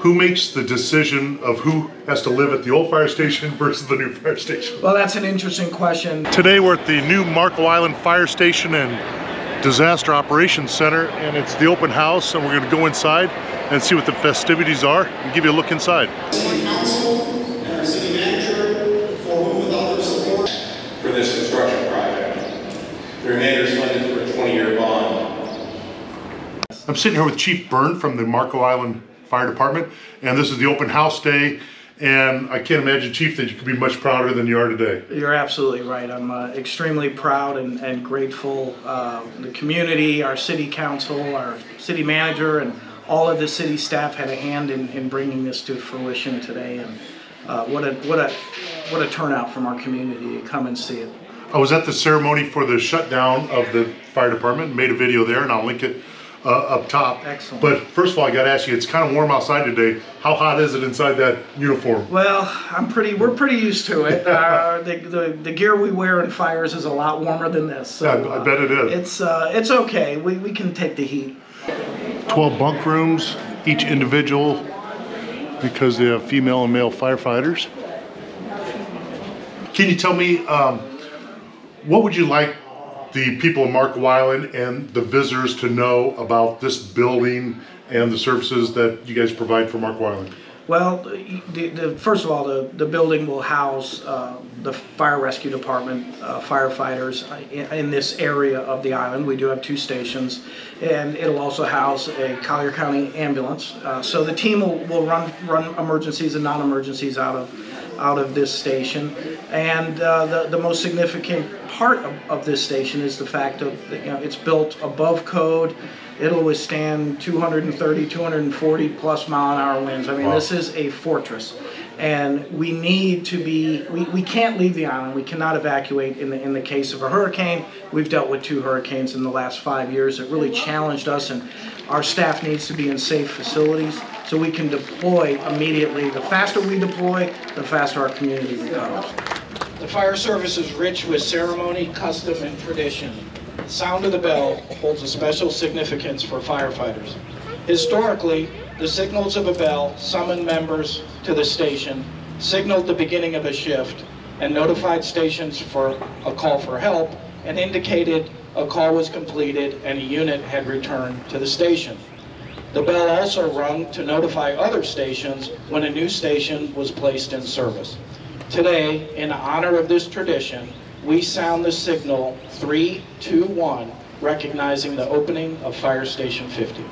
Who makes the decision of who has to live at the old fire station versus the new fire station? Well, that's an interesting question. Today we're at the new Weiland Fire Station and Disaster Operations Center, and it's the open house, and we're going to go inside and see what the festivities are and give you a look inside. City Council and our City Manager, for whom without their support for this construction project. The remainder is funded through a 20-year bond. I'm sitting here with Chief Byrne from the Weiland Fire Department, and this is the open house day, and I can't imagine, Chief, that you could be much prouder than you are today. You're absolutely right. I'm extremely proud and grateful. The community, our city council, our city manager, and all of the city staff had a hand in bringing this to fruition today, and what a turnout from our community to come and see it. I was at the ceremony for the shutdown of the fire department, made a video there, and I'll link it up top. Excellent. But first of all, I got to ask you, it's kind of warm outside today. How hot is it inside that uniform? Well, we're pretty used to it. The gear we wear in fires is a lot warmer than this. So, yeah, I bet it is. It's okay. We can take the heat. 12 bunk rooms, each individual, because they have female and male firefighters. Can you tell me, what would you like the people of Weiland and the visitors to know about this building and the services that you guys provide for Weiland? Well, first of all, the building will house the fire rescue department firefighters in this area of the island. We do have 2 stations, and it'll also house a Collier County ambulance. So the team will run emergencies and non-emergencies out of this station. And the most significant part of this station is the fact of it's built above code. It'll withstand 230, 240 plus mile-an-hour winds. I mean, This is a fortress, and we need to be. We can't leave the island. We cannot evacuate in the case of a hurricane. We've dealt with 2 hurricanes in the last 5 years. It really challenged us, and our staff needs to be in safe facilities so we can deploy immediately. The faster we deploy, the faster our community recovers. The fire service is rich with ceremony, custom, and tradition. The sound of the bell holds a special significance for firefighters. Historically, the signals of a bell summoned members to the station, signaled the beginning of a shift, and notified stations for a call for help, and indicated a call was completed and a unit had returned to the station. The bell also rung to notify other stations when a new station was placed in service. Today, in honor of this tradition, we sound the signal 3, 2, 1, recognizing the opening of Fire Station 50.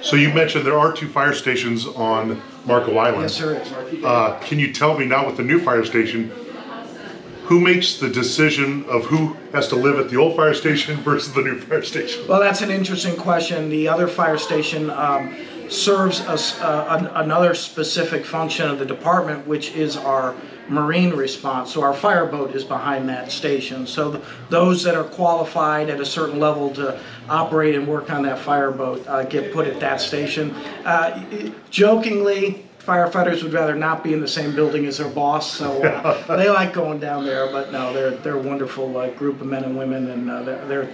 So you mentioned there are 2 fire stations on Weiland. Yes, there is. Can you tell me now, with the new fire station, who makes the decision of who has to live at the old fire station versus the new fire station? Well, that's an interesting question. The other fire station serves us another specific function of the department, which is our marine response. So our fireboat is behind that station. So those that are qualified at a certain level to operate and work on that fireboat get put at that station. Jokingly, firefighters would rather not be in the same building as their boss, so they like going down there. But no, they're a wonderful group of men and women, and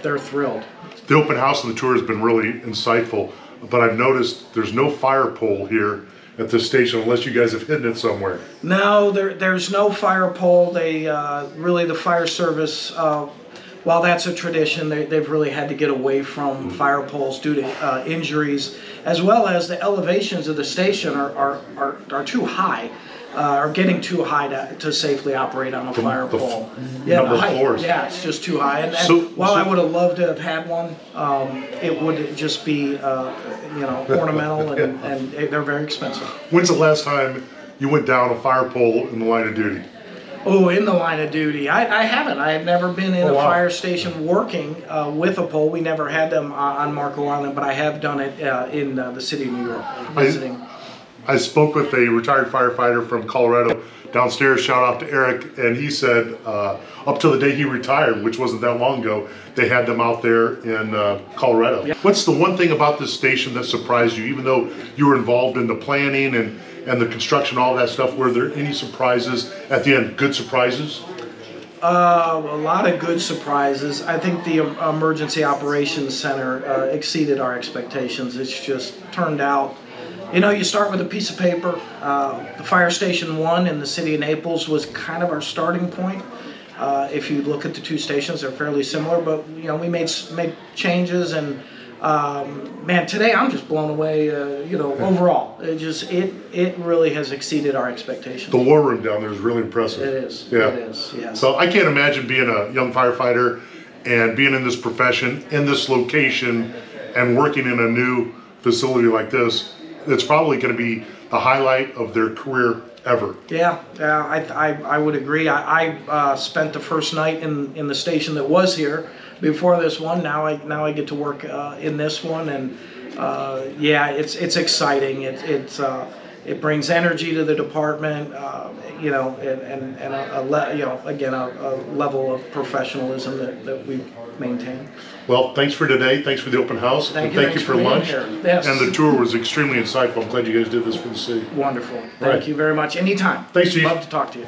they're thrilled. The open house and the tour has been really insightful, but I've noticed there's no fire pole here at this station unless you guys have hidden it somewhere. No, there's no fire pole. They really, the fire service, while that's a tradition, they've really had to get away from fire poles due to injuries, as well as the elevations of the station are too high, are getting too high to safely operate on a fire pole. Yeah, the height, floors. Yeah, it's just too high. And while I would have loved to have had one, it would just be ornamental, and they're very expensive. When's the last time you went down a fire pole in the line of duty? Oh, in the line of duty. I haven't. I have never been in a fire station working with a pole. We never had them on Weiland, but I have done it in the city of New York, visiting. I spoke with a retired firefighter from Colorado downstairs, shout out to Eric, and he said up till the day he retired, which wasn't that long ago, they had them out there in Colorado. Yeah. What's the one thing about this station that surprised you, even though you were involved in the planning and the construction, all that stuff? Were there any surprises at the end, good surprises? A lot of good surprises. I think the Emergency Operations Center exceeded our expectations. It's just turned out, you know, you start with a piece of paper. The Fire Station 1 in the city of Naples was kind of our starting point. If you look at the two stations, they're fairly similar, but you know, we made changes, and man, today I'm just blown away. You know, overall, it really has exceeded our expectations. The war room down there is really impressive. It is. Yeah. It is. Yes. So I can't imagine being a young firefighter and being in this profession, in this location, and working in a new facility like this. It's probably going to be the highlight of their career ever. Yeah, I would agree. I spent the first night in the station that was here before this one. Now I get to work in this one, and yeah, it's exciting. It brings energy to the department, you know, and a level of professionalism that we maintain. Well, thanks for today. Thanks for the open house. Thank you for lunch. Yes. And the tour was extremely insightful. I'm glad you guys did this for the city. Wonderful. Thank you very much. Anytime. Thanks, Chief. Love to talk to you.